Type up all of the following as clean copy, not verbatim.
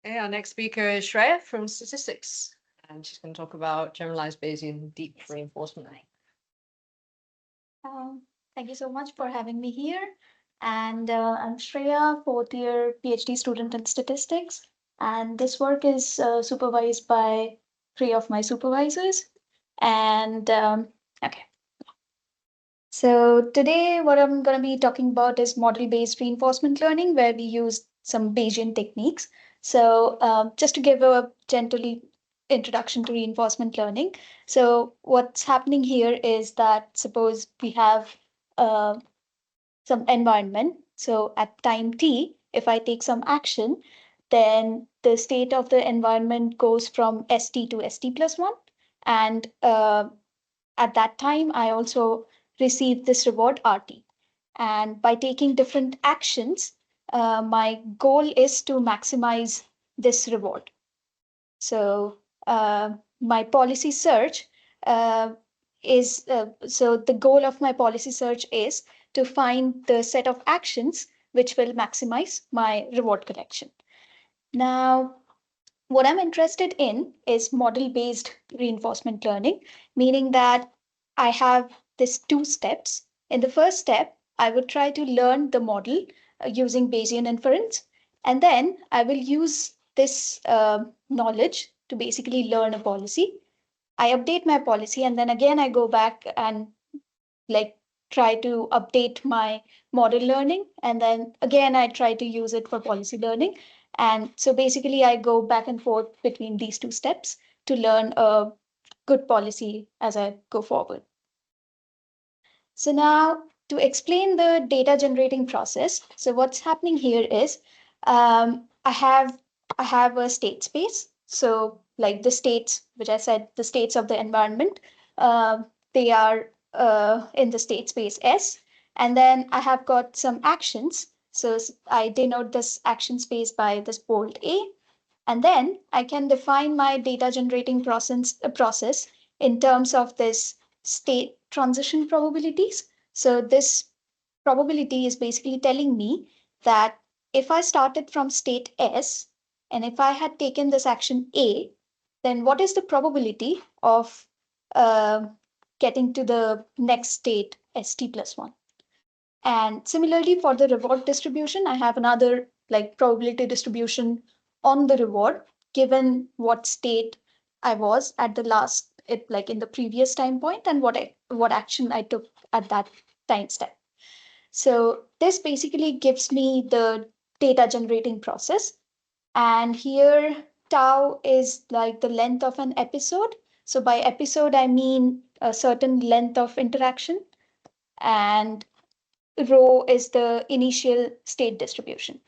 Okay, our next speaker is Shreya from statistics, and she's going to talk about generalized Bayesian deep reinforcement learning. Thank you so much for having me here. And I'm Shreya, fourth year PhD student in statistics. And this work is supervised by three of my supervisors. And okay. So today, what I'm going to be talking about is model-based reinforcement learning, where we use some Bayesian techniques. So just to give a gentle introduction to reinforcement learning. So what's happening here is that suppose we have uh, some environment. So at time t, if I take some action, then the state of the environment goes from st to st plus 1. And at that time, I also receive this reward RT. And by taking different actions, my goal is to maximize this reward. So my policy search so the goal of my policy search is to find the set of actions which will maximize my reward collection. Now, what I'm interested in is model-based reinforcement learning, meaning that I have these two steps. In the first step, I would try to learn the model using Bayesian inference, and then I will use this knowledge to basically learn a policy. I update my policy, and then again I go back and like try to update my model learning, and then again I try to use it for policy learning. And so basically I go back and forth between these two steps to learn a good policy as I go forward. So now to explain the data generating process, so what's happening here is I have a state space. So like the states, which I said, the states of the environment, they are in the state space S. And then I have got some actions. So I denote this action space by this bold A. And then I can define my data generating process in terms of this state transition probabilities. So this probability is basically telling me that if I started from state S and if I had taken this action A, then what is the probability of uh, getting to the next state st plus 1? And similarly for the reward distribution, I have another like probability distribution on the reward given what state I was at the last it like in the previous time point and what action I took at that time step. So this basically gives me the data generating process. And here tau is like the length of an episode. So by episode, I mean a certain length of interaction. And rho is the initial state distribution.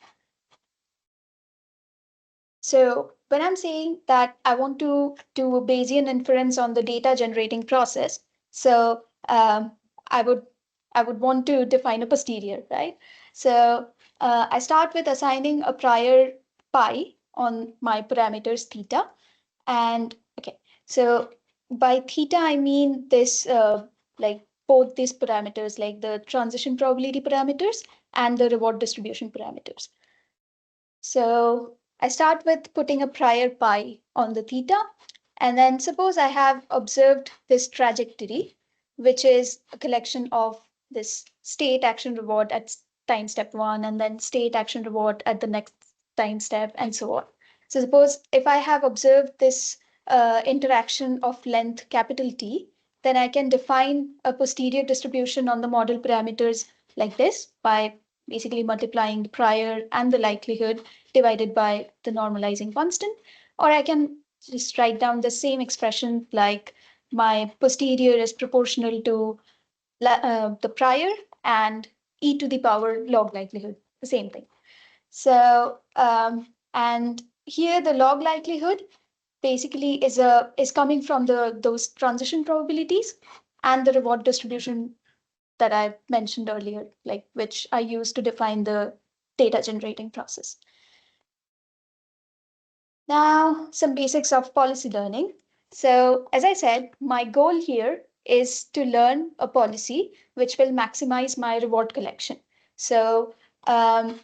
So when I'm saying that I want to do a Bayesian inference on the data generating process, so I would want to define a posterior, right? So I start with assigning a prior pi on my parameters theta, and okay, so by theta I mean this like both these parameters, like the transition probability parameters and the reward distribution parameters. So I start with putting a prior pi on the theta, and then suppose I have observed this trajectory, which is a collection of this state action reward at time step 1, and then state action reward at the next time step, and so on. So suppose if I have observed this interaction of length capital T, then I can define a posterior distribution on the model parameters like this by basically multiplying the prior and the likelihood divided by the normalizing constant. Or I can just write down the same expression like my posterior is proportional to the prior and e to the power log likelihood, the same thing. So, and here the log likelihood basically is coming from those transition probabilities and the reward distribution that I mentioned earlier, like which I use to define the data generating process. Now, some basics of policy learning. So, as I said, my goal here is to learn a policy which will maximize my reward collection. So, to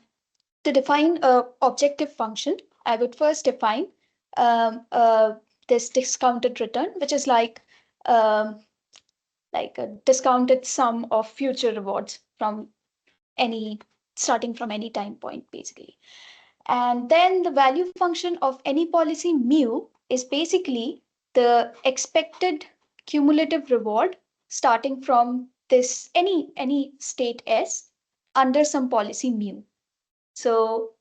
define a objective function, I would first define this discounted return, which is um, like a discounted sum of future rewards from any starting from any time point, basically. And then the value function of any policy mu is basically the expected cumulative reward starting from this any state S under some policy mu. So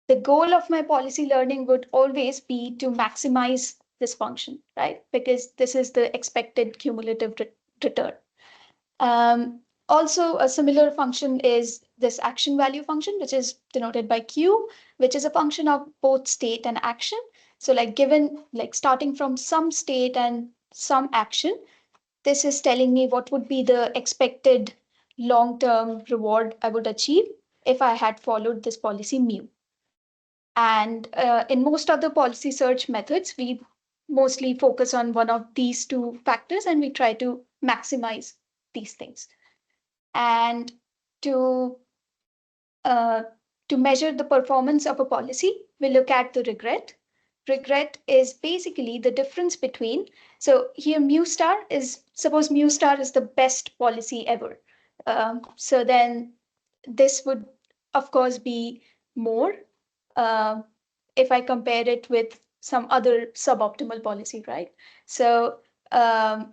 the goal of my policy learning would always be to maximize this function, right? Because this is the expected cumulative return. Also, a similar function is this action value function, which is denoted by Q, which is a function of both state and action. So like given, like starting from some state and some action, this is telling me what would be the expected long-term reward I would achieve if I had followed this policy mu. And in most of the policy search methods, we mostly focus on one of these two factors and we try to maximize these things. And to uh, to measure the performance of a policy, we look at the regret. Regret is basically the difference between, so here mu star is, suppose mu star is the best policy ever. So then this would, of course, be more uh, if I compare it with some other suboptimal policy, right? So um,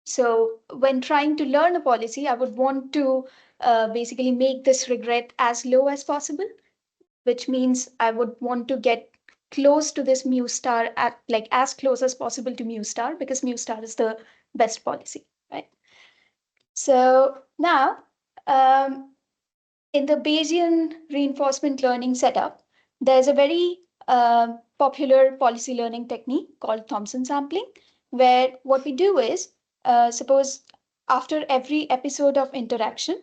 so when trying to learn a policy, I would want to basically make this regret as low as possible, which means I would want to get close to this mu star at like as close as possible to mu star because mu star is the best policy, right? So now in the Bayesian reinforcement learning setup, there's a very popular policy learning technique called Thompson sampling, where what we do is, suppose after every episode of interaction,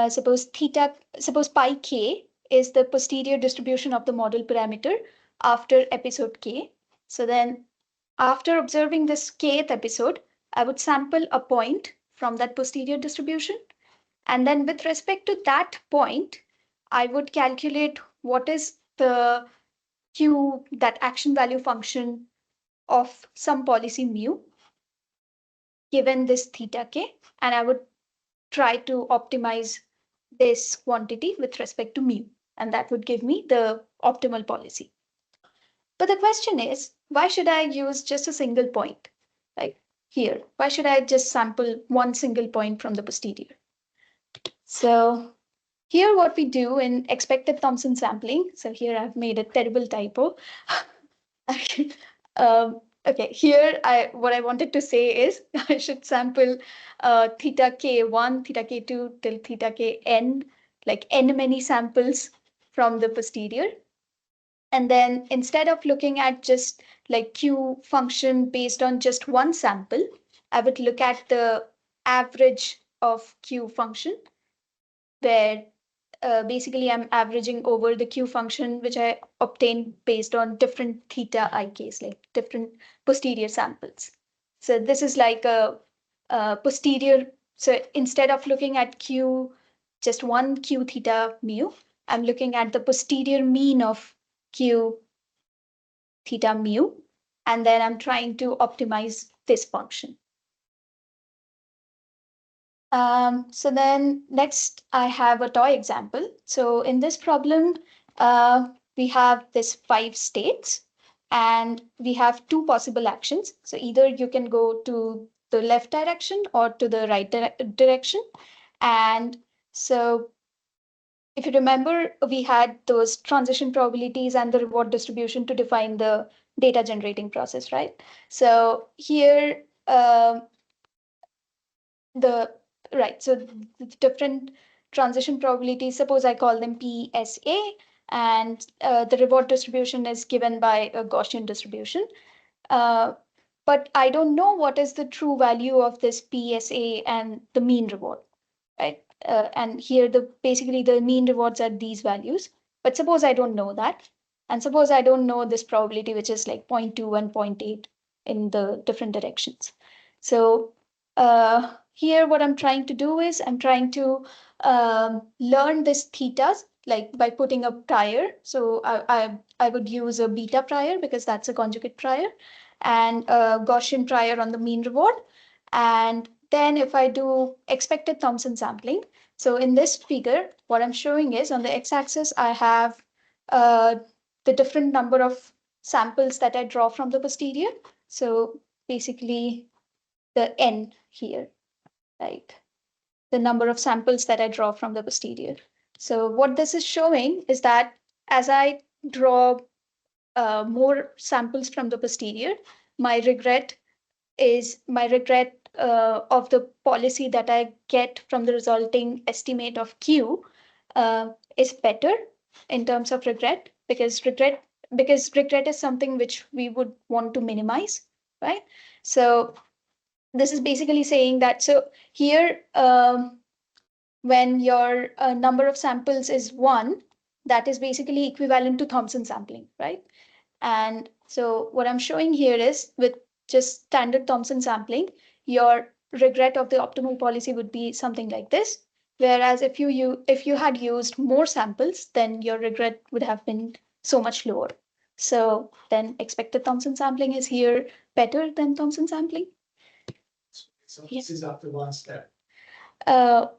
suppose pi k is the posterior distribution of the model parameter after episode k. So then after observing this kth episode, I would sample a point from that posterior distribution. And then with respect to that point, I would calculate what is the Q, that action value function of some policy mu, given this theta k, and I would try to optimize this quantity with respect to mu, and that would give me the optimal policy. But the question is, why should I use just a single point? Like here, why should I just sample one single point from the posterior? So here what we do in expected Thompson sampling, so here I've made a terrible typo. Okay, here what I wanted to say is I should sample theta k1, theta k2 till theta kn, like n many samples from the posterior. And then instead of looking at just like Q function based on just one sample, I would look at the average of Q function, where basically I'm averaging over the Q function, which I obtained based on different theta ik's, like different posterior samples. So this is like a posterior. So instead of looking at Q, just one Q theta mu, I'm looking at the posterior mean of Q theta mu, and then I'm trying to optimize this function. So then next I have a toy example. So in this problem, we have this 5 states and we have 2 possible actions. So either you can go to the left direction or to the right direction. And so if you remember, we had those transition probabilities and the reward distribution to define the data generating process, right? So here, so the different transition probabilities, suppose I call them PSA, and the reward distribution is given by a Gaussian distribution. But I don't know what is the true value of this PSA and the mean reward, right? And here basically the mean rewards are these values. But suppose I don't know that. And suppose I don't know this probability, which is like 0.2 and 0.8 in the different directions. So here what I'm trying to do is I'm trying to learn this thetas like by putting a prior. So I would use a beta prior because that's a conjugate prior, and a Gaussian prior on the mean reward. And then if I do expected Thompson sampling, so in this figure, what I'm showing is on the x-axis, I have the different number of samples that I draw from the posterior. So basically the n here, right? The number of samples that I draw from the posterior. So what this is showing is that as I draw more samples from the posterior, my regret of the policy that I get from the resulting estimate of Q is better in terms of regret, because regret is something which we would want to minimize, right? So this is basically saying that, so here when your number of samples is 1, that is basically equivalent to Thompson sampling, right? And so what I'm showing here is with just standard Thompson sampling, your regret of the optimal policy would be something like this. Whereas if you had used more samples, then your regret would have been so much lower. So then expected Thompson sampling is here better than Thompson sampling. So this is after one step.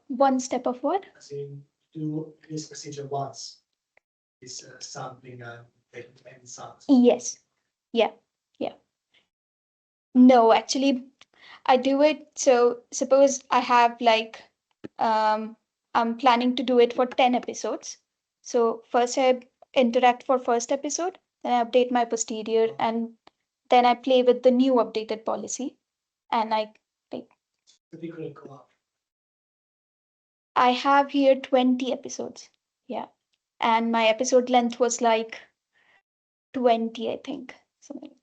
One step of what? As in, do this procedure once. This sampling and samples. Yes. Yeah. No, actually, I do it. So suppose I have like, I'm planning to do it for 10 episodes. So first I interact for first episode, then I update my posterior, and then I play with the new updated policy. And Particularly go up. I have here 20 episodes. Yeah. And my episode length was like 20, I think. Something like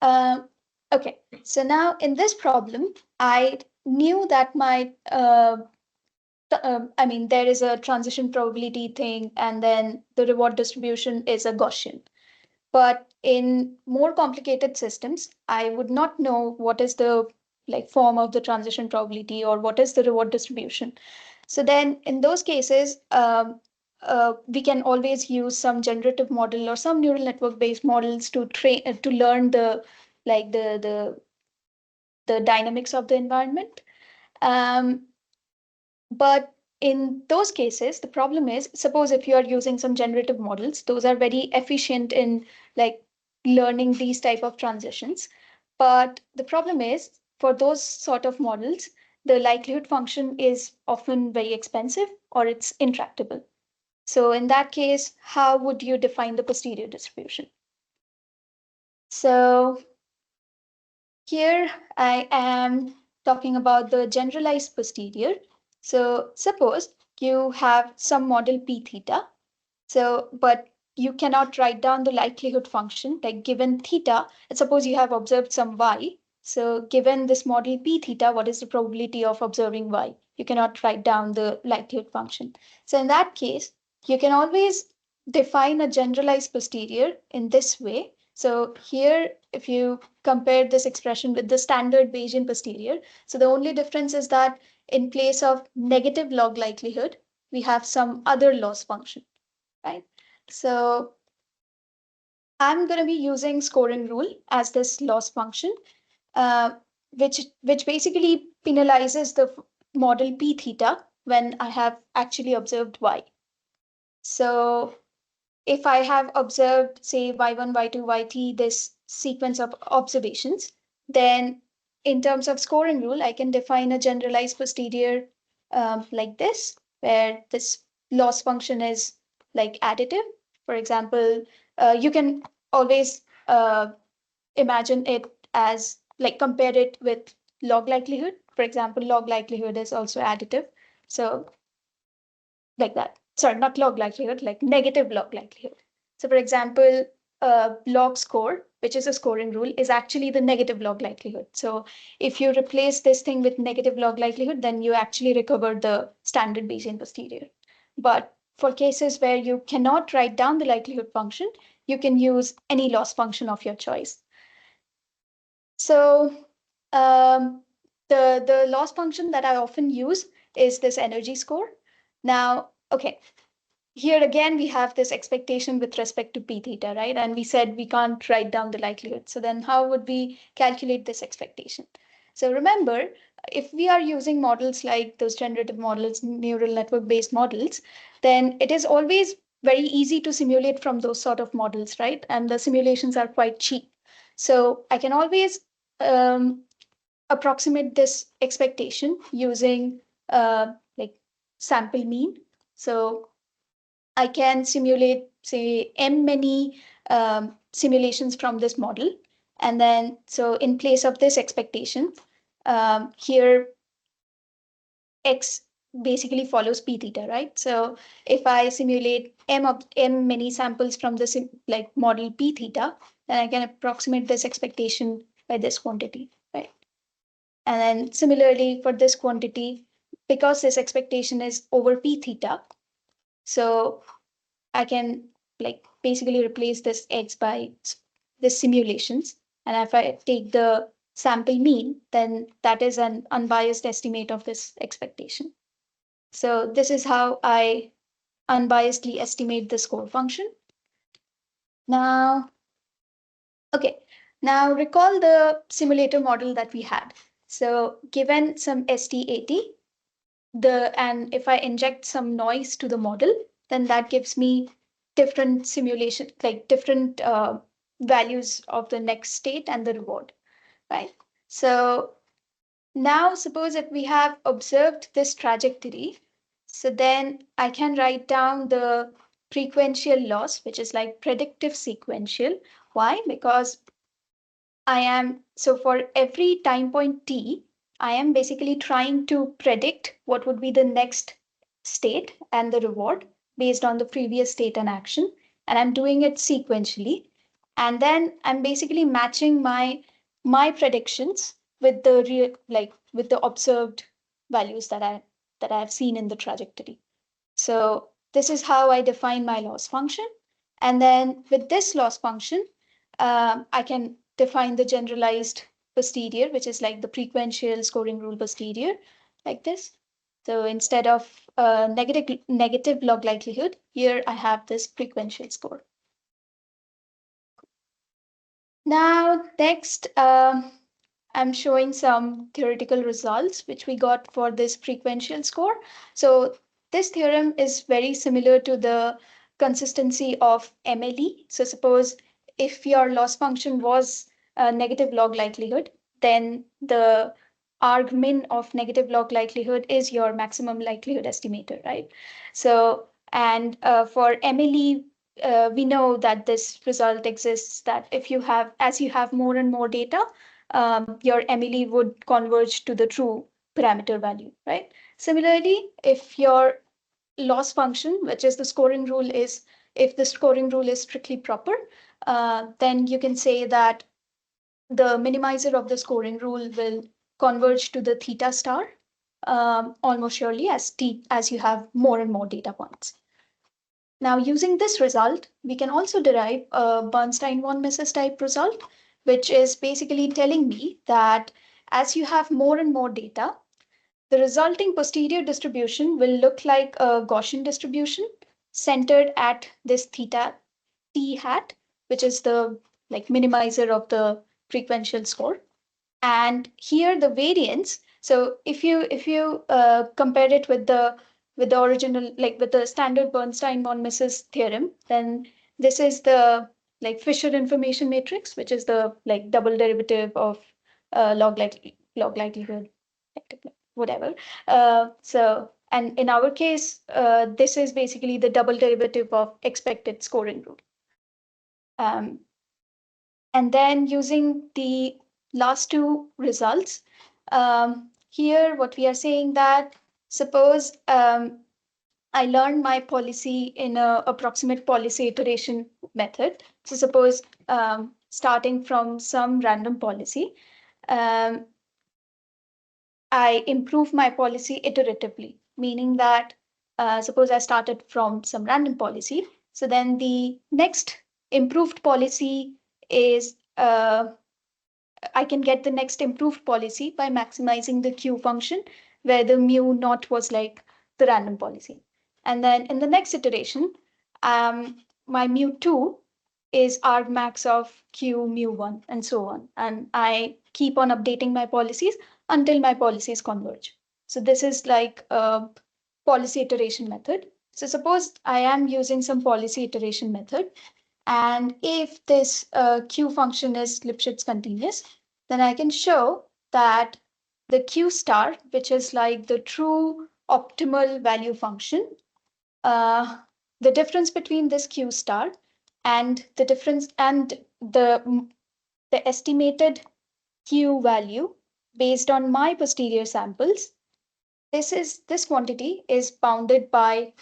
that. Okay, so now in this problem, I knew that there is a transition probability thing, and then the reward distribution is a Gaussian. But in more complicated systems, I would not know what is the form of the transition probability or what is the reward distribution. So then in those cases, we can always use some generative model or some neural network based models to learn the dynamics of the environment. But in those cases, the problem is, suppose if you are using some generative models, those are very efficient in learning these type of transitions. But the problem is, for those sort of models, the likelihood function is often very expensive or it's intractable. So in that case, how would you define the posterior distribution? So here I am talking about the generalized posterior. So suppose you have some model p theta. So, but you cannot write down the likelihood function, like given theta, and suppose you have observed some y. So given this model p theta, what is the probability of observing y? You cannot write down the likelihood function. So in that case, you can always define a generalized posterior in this way. So here, if you compare this expression with the standard Bayesian posterior, so the only difference is that in place of negative log likelihood, we have some other loss function, right? So I'm going to be using scoring rule as this loss function, which basically penalizes the model p theta when I have actually observed y. So if I have observed, say, y1, y2, yt, this sequence of observations, then in terms of scoring rule, I can define a generalized posterior like this, where this loss function is like additive. For example, you can always imagine it as compare it with log likelihood. For example, log likelihood is also additive. So like that. Sorry, not log likelihood, like negative log likelihood. So for example, log score, which is a scoring rule, is actually the negative log likelihood. So if you replace this thing with negative log likelihood, then you actually recover the standard Bayesian posterior. But for cases where you cannot write down the likelihood function, you can use any loss function of your choice. So the loss function that I often use is this energy score. Now, okay, here again, we have this expectation with respect to p theta, right? And we said we can't write down the likelihood. So then how would we calculate this expectation? So remember, if we are using models like those generative models, neural network-based models, then it is always very easy to simulate from those sort of models, right? And the simulations are quite cheap. So I can always approximate this expectation using like sample mean. So I can simulate, say, m many simulations from this model. And then, so in place of this expectation, here x basically follows p theta, right? So if I simulate m many samples from this like model p theta, then I can approximate this expectation by this quantity, right? And then similarly for this quantity, because this expectation is over p theta, so I can like basically replace this x by the simulations. And if I take the sample mean, then that is an unbiased estimate of this expectation. So this is how I unbiasedly estimate the score function. Now, okay, now recall the simulator model that we had. So given some ST80, and if I inject some noise to the model, then that gives me different simulation, like different values of the next state and the reward, right? So now suppose if we have observed this trajectory, so then I can write down the prequential loss, which is like predictive sequential. Why? Because I am, so for every time point t, I am basically trying to predict what would be the next state and the reward based on the previous state and action. And I'm doing it sequentially. And then I'm basically matching my predictions with the real, like with the observed values that I have seen in the trajectory. So this is how I define my loss function. And then with this loss function, I can define the generalized posterior, which is like the prequential scoring rule posterior, like this. So instead of negative log likelihood, here I have this prequential score. Now, next, I'm showing some theoretical results which we got for this prequential score. So this theorem is very similar to the consistency of MLE. So suppose if your loss function was a negative log likelihood, then the argmin of negative log likelihood is your maximum likelihood estimator, right? So, and for MLE, we know that this result exists, that if you have, as you have more and more data, your MLE would converge to the true parameter value, right? Similarly, if your loss function, which is the scoring rule, is, if the scoring rule is strictly proper, then you can say that the minimizer of the scoring rule will converge to the theta star almost surely as you have more and more data points. Now, using this result, we can also derive a Bernstein-von Mises-type result, which is basically telling me that as you have more and more data, the resulting posterior distribution will look like a Gaussian distribution centered at this theta t hat, which is the like minimizer of the frequential score. And here the variance, so if you compare it with the original, like with the standard Bernstein-von Mises theorem, then this is the like Fisher information matrix, which is the like double derivative of log likelihood, whatever. So, and in our case, this is basically the double derivative of expected scoring rule. And then using the last two results, here what we are saying that suppose I learned my policy in a approximate policy iteration method. So suppose starting from some random policy, I improve my policy iteratively, meaning that suppose I started from some random policy. So then the next improved policy is I can get the next improved policy by maximizing the Q function where the mu naught was like the random policy. And then in the next iteration, my mu2 is argmax of q mu1 and so on. And I keep on updating my policies until my policies converge. So this is like a policy iteration method. So suppose I am using some policy iteration method, and if this Q function is Lipschitz continuous, then I can show that the Q star, which is like the true optimal value function, uh, the difference between this Q star and the difference and the estimated Q value based on my posterior samples, this quantity is bounded by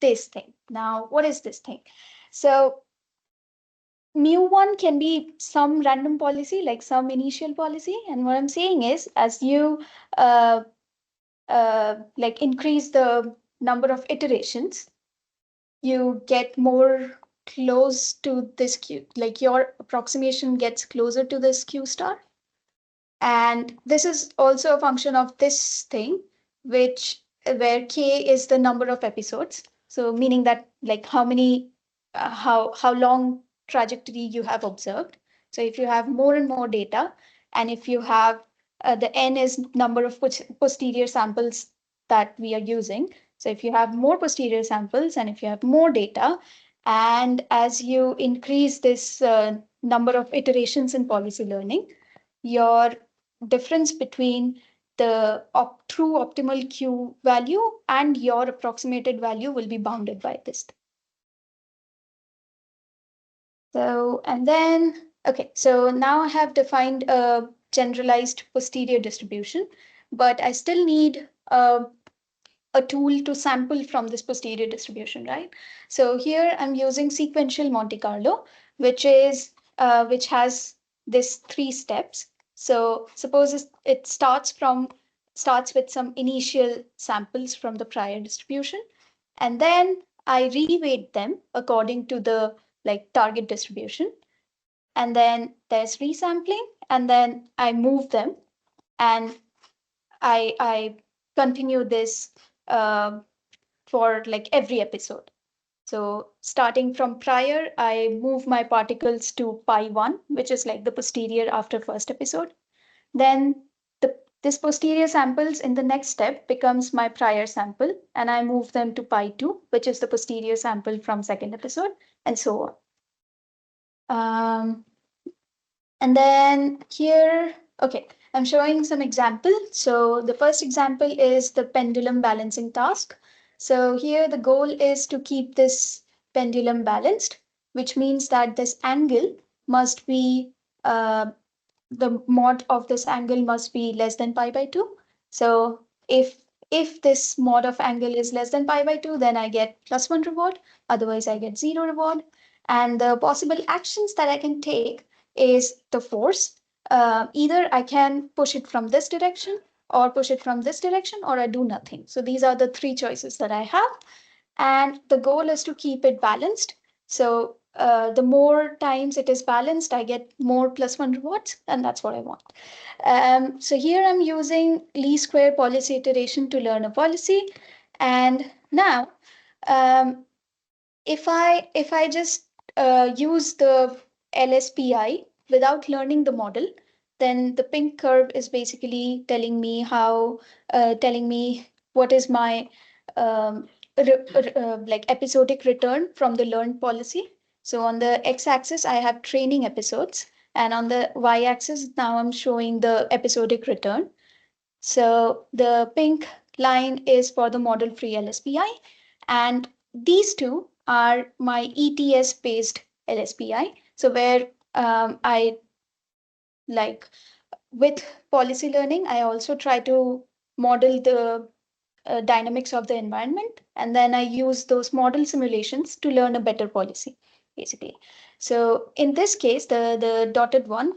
this thing. Now, what is this thing? So mu1 can be some random policy, like some initial policy. And what I'm saying is, as you uh, like increase the number of iterations, you get more close to this Q, like your approximation gets closer to this Q star. And this is also a function of this thing, which where K is the number of episodes. So meaning that like how many, how long trajectory you have observed. So if you have more and more data, and if you have the N is number of posterior samples that we are using. So if you have more posterior samples and if you have more data, and as you increase this number of iterations in policy learning, your difference between the true optimal Q value and your approximated value will be bounded by this. So, and then, okay, so now I have defined a generalized posterior distribution, but I still need a tool to sample from this posterior distribution, right? So here I'm using sequential Monte Carlo, which has this 3 steps. So suppose it starts with some initial samples from the prior distribution, and then I reweight them according to the like target distribution. And then there's resampling, and then I move them, and I continue this for like every episode. So starting from prior, I move my particles to pi1, which is like the posterior after first episode. Then this posterior samples in the next step becomes my prior sample, and I move them to pi2, which is the posterior sample from second episode, and so on. And then here, okay, I'm showing some example. So the first example is the pendulum balancing task. So here the goal is to keep this pendulum balanced, which means that this angle must be, the mod of this angle must be less than pi by 2. So if this mod of angle is less than pi by 2, then I get +1 reward. Otherwise, I get 0 reward. And the possible actions that I can take is the force. Either I can push it from this direction or push it from this direction, or I do nothing. So these are the 3 choices that I have. And the goal is to keep it balanced. So the more times it is balanced, I get more +1 rewards, and that's what I want. So here I'm using least square policy iteration to learn a policy. And now, if I just use the LSPI without learning the model, then the pink curve is basically telling me what is my like episodic return from the learned policy. So on the x-axis, I have training episodes, and on the y-axis, now I'm showing the episodic return. So the pink line is for the model-free LSPI, and these two are my ETS-based LSPI. So where I like with policy learning, I also try to model the dynamics of the environment, and then I use those model simulations to learn a better policy, basically. So in this case, the dotted one,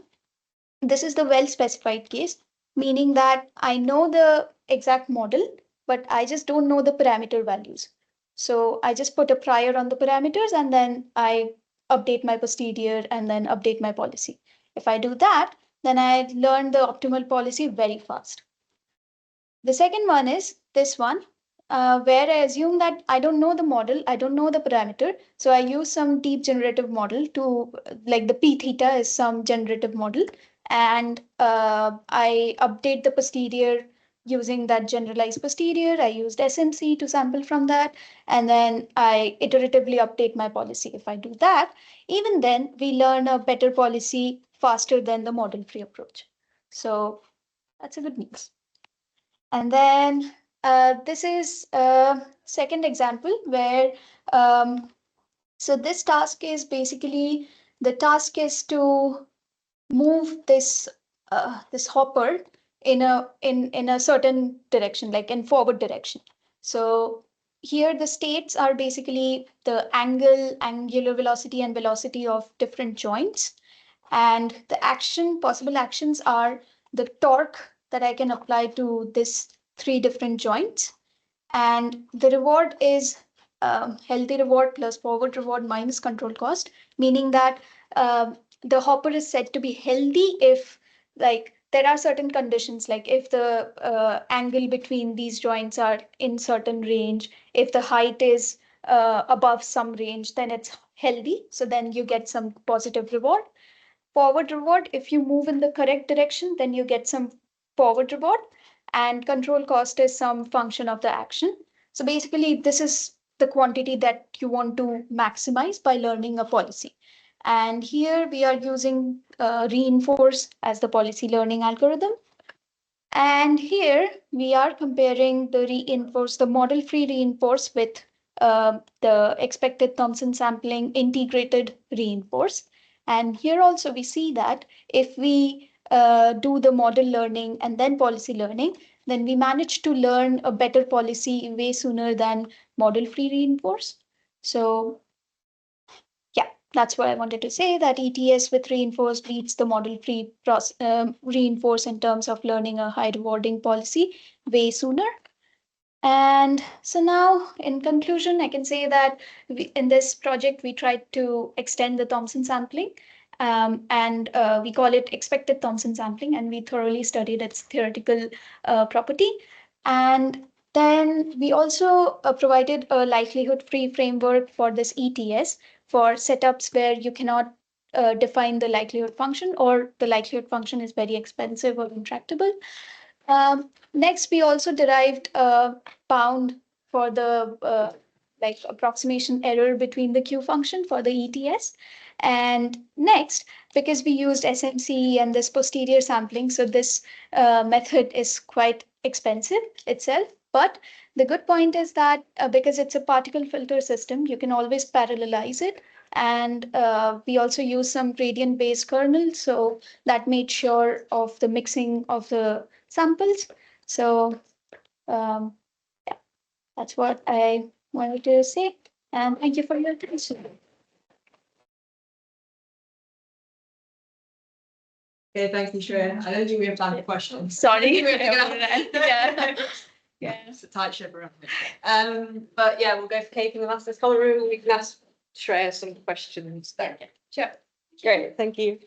this is the well-specified case, meaning that I know the exact model, but I just don't know the parameter values. So I just put a prior on the parameters, and then I update my posterior and then update my policy. If I do that, then I learn the optimal policy very fast. The second one is this one, where I assume that I don't know the model, I don't know the parameter. So I use some deep generative model to, like the P theta is some generative model. And I update the posterior using that generalized posterior. I used SMC to sample from that. And then I iteratively update my policy. If I do that, even then we learn a better policy faster than the model-free approach. So that's a good news. And then this is a second example where, so this task is basically, the task is to move this this hopper in a certain direction, like in forward direction. So here the states are basically the angle, angular velocity, and velocity of different joints. And the possible actions are the torque that I can apply to this 3 different joints. And the reward is healthy reward plus forward reward minus control cost, meaning that the hopper is said to be healthy if, like, there are certain conditions, like if the angle between these joints are in certain range, if the height is above some range, then it's healthy. So then you get some positive reward. Forward reward, if you move in the correct direction, then you get some forward reward. And control cost is some function of the action. So basically, this is the quantity that you want to maximize by learning a policy. And here we are using reinforce as the policy learning algorithm. And here we are comparing the model-free reinforce with the expected Thompson sampling integrated reinforce. And here also we see that if we do the model learning and then policy learning, then we manage to learn a better policy way sooner than model-free reinforce. So yeah, that's what I wanted to say, that ETS with reinforce beats the model-free reinforce in terms of learning a high rewarding policy way sooner. And so now, in conclusion, I can say that in this project, we tried to extend the Thompson sampling, and we call it expected Thompson sampling, and we thoroughly studied its theoretical property. And then we also provided a likelihood-free framework for this ETS for setups where you cannot define the likelihood function, or the likelihood function is very expensive or intractable. Next, we also derived a bound for the like approximation error between the Q function for the ETS. And next, because we used SMC and this posterior sampling, so this method is quite expensive itself. But the good point is that because it's a particle filter system, you can always parallelize it. And we also use some gradient-based kernels, so that made sure of the mixing of the samples. So yeah, that's what I wanted to say. And thank you for your attention. Okay, thank you, Shreya. I don't think we have time for questions. Sorry. Yeah. Yeah, it's a tight ship around here. But yeah, we'll go for Kate in the master's common room. We can ask Shreya some questions there. Sure. Great, thank you.